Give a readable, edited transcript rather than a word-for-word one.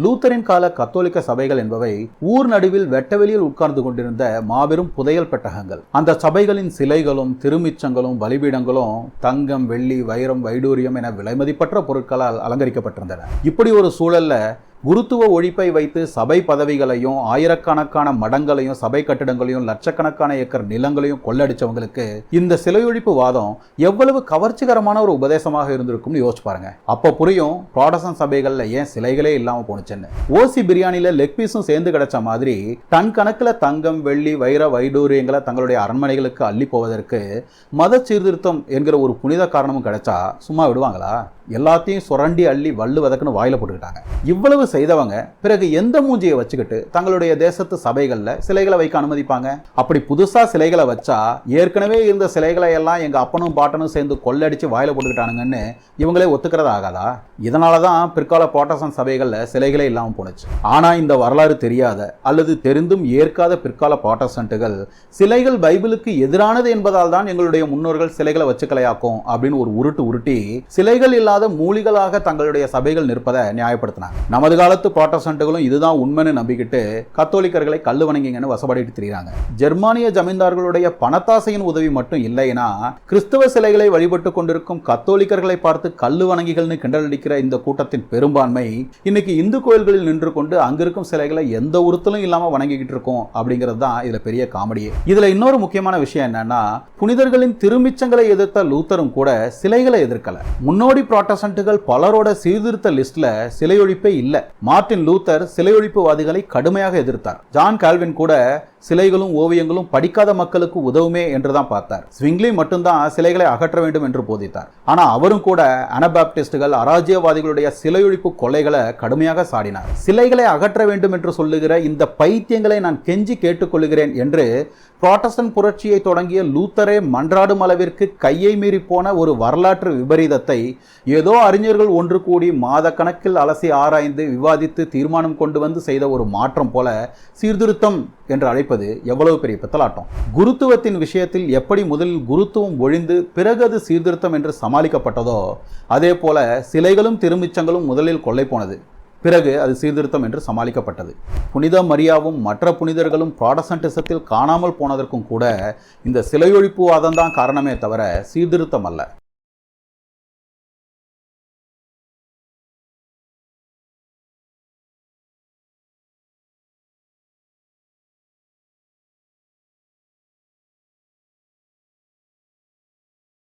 லூத்தரின் கால கத்தோலிக்க சபைகள் என்பவை ஊர் நடுவில் வெட்டவெளியில் உட்கார்ந்து கொண்டிருந்த மாபெரும் புதையல் பெட்டகங்கள். அந்த சபைகளின் சிலைகளும் திருமிச்சங்களும் பலிபீடங்களும் தங்கம், வெள்ளி, வைரம், வைடூரியம் என விலைமதிப்பற்ற பொருட்களால் அலங்கரிக்கப்பட்டிருந்தன. இப்படி ஒரு சூழல்ல குருத்துவ ஒழிப்பை வைத்து சபை பதவிகளையும் ஆயிரக்கணக்கான மடங்களையும் சபை கட்டிடங்களையும் லட்சக்கணக்கான ஏக்கர் நிலங்களையும் கொள்ளடிச்சவங்களுக்கு இந்த சிலையொழிப்பு வாதம் எவ்வளவு கவர்ச்சிகரமான ஒரு உபதேசமாக இருந்திருக்கும்னு யோசிச்சு பாருங்க. அப்ப புரியும் புராட்டஸ்டன்ட் சபைகள்ல ஏன் சிலைகளே இல்லாம போனுச்சுன்னு. ஓசி பிரியாணில லெக் பீஸும் சேர்ந்து கிடைச்ச மாதிரி டன் கணக்குல தங்கம், வெள்ளி, வைர, வைடூரியங்களை தங்களுடைய அரண்மனைகளுக்கு அள்ளி போவதற்கு மத சீர்திருத்தம் என்கிற ஒரு புனித காரணமும் கிடைச்சா சும்மா விடுவாங்களா? எல்லாத்தையும் சுரண்டி அள்ளி வள்ளுவதற்குன்னு வாயில போட்டுக்கிட்டாங்க. இவ்வளவு செய்தவங்க பிறகு எந்த மூஞ்சியை வச்சுக்கிட்டு தங்களுடைய தேசத்து சபைகள்ல சிலைகளை வைக்க அனுமதிப்பாங்க? அப்படி புதுசா சிலைகளை வச்சா ஏற்கனவே இருந்த சிலைகளை எல்லாம் எங்க அப்பனும் பாட்டனும் சேர்ந்து கொள்ளடிச்சு வாயில போட்டுக்கிட்டானுங்கன்னு இவங்களே ஒத்துக்கிறது ஆகாதா? இதனாலதான் பிற்கால புராட்டஸ்டன்ட் சபைகள்ல சிலைகளே இல்லாம போனுச்சு. ஆனா இந்த வரலாறு தெரியாத அல்லது தெரிந்தும் ஏற்காத பிற்கால புராட்டஸ்டன்ட்டுகள் சிலைகள் பைபிளுக்கு எதிரானது என்பதால் தான் எங்களுடைய முன்னோர்கள் சிலைகளை வச்சுக்கலையாக்கும் அப்படின்னு ஒரு உருட்டி சிலைகள் இல்லாத மூலிகளாக தங்களுடைய சபைகள் நிற்பதை நியாயப்படுத்தினாங்க. நமது காலத்து புராட்டஸ்டன்ட்டுகளும் இதுதான் உண்மைன்னு நம்பிக்கிட்டு கத்தோலிக்கர்களை கல்லு வணங்கிங்கன்னு வசப்படிட்டு திரிகிறாங்க. ஜெர்மானிய ஜமீன்தார்களுடைய பணத்தாசையின் உதவி மட்டும் இல்லைன்னா கிறிஸ்தவ சிலைகளை வழிபட்டு கொண்டிருக்கும் கத்தோலிக்கர்களை பார்த்து கல்லு வணங்கிகள்னு கிண்டல் அடிக்கிற இந்த கூட்டத்தின் பெரும்பான்மை இன்னைக்கு இந்து கோயில்களில் நின்று கொண்டு அங்கிருக்கும் சிலைகளை எந்த உறுத்தலும் இல்லாம வணங்கிக்கிட்டு இருக்கோம் அப்படிங்கிறது தான் இதுல பெரிய காமெடியே. இதுல இன்னொரு முக்கியமான விஷயம் என்னன்னா, புனிதர்களின் திருமிச்சங்களை எதிர்த்த லூத்தரும் கூட சிலைகளை எதிர்க்கல. முன்னோடி புராட்டஸ்டன்ட்டுகள் பலரோட சீர்திருத்த லிஸ்ட்ல சிலையொழிப்பே இல்ல. மார்ட்டின் லூத்தர் சிலையொழிப்புவாதிகளை கடுமையாக எதிர்த்தார். ஜான் கால்வின் கூட சிலைகளும் ஓவியங்களும் படிக்காத மக்களுக்கு உதவுமே என்றுதான் பார்த்தார். ஸ்விங்லி மட்டும்தான் சிலைகளை அகற்ற வேண்டும் என்று போதித்தார். ஆனா அவரும் கூட அனபாப்டிஸ்டுகள், அராஜ்யவாதிகளுடைய சிலையொழிப்பு கொலைகளை கடுமையாக சாடினார். சிலைகளை அகற்ற வேண்டும் என்று சொல்லுகிற இந்த பைத்தியங்களை நான் கெஞ்சி கேட்டுக்கொள்கிறேன் என்று புராட்டஸ்டன்ட் புரட்சியை தொடங்கிய லூத்தரே மன்றாடும் அளவிற்கு கையை மீறி போன ஒரு வரலாற்று விபரீதத்தை ஏதோ அறிஞர்கள் ஒன்று கூடி மாத கணக்கில் அலசி ஆராய்ந்து விவாதித்து தீர்மானம் கொண்டு வந்து செய்த ஒரு மாற்றம் போல சீர்திருத்தம் என்று அழைப்பது எவ்வளவு பெரிய பித்தலாட்டம். குருத்துவத்தின் விஷயத்தில் எப்படி முதலில் குருத்துவம் ஒழிந்து பிறகு அது சீர்திருத்தம் என்று சமாளிக்கப்பட்டதோ அதே போல சிலைகளும் திருமிச்சங்களும் முதலில் கொள்ளை போனது, பிறகு அது சீர்திருத்தம் என்று சமாளிக்கப்பட்டது. புனித மரியாவும் மற்ற புனிதர்களும் புராட்டஸ்டன்டிசத்தில் காணாமல் போனதற்கும் கூட இந்த சிலையொழிப்புவாதம் தான் காரணமே தவிர சீர்திருத்தம் அல்ல.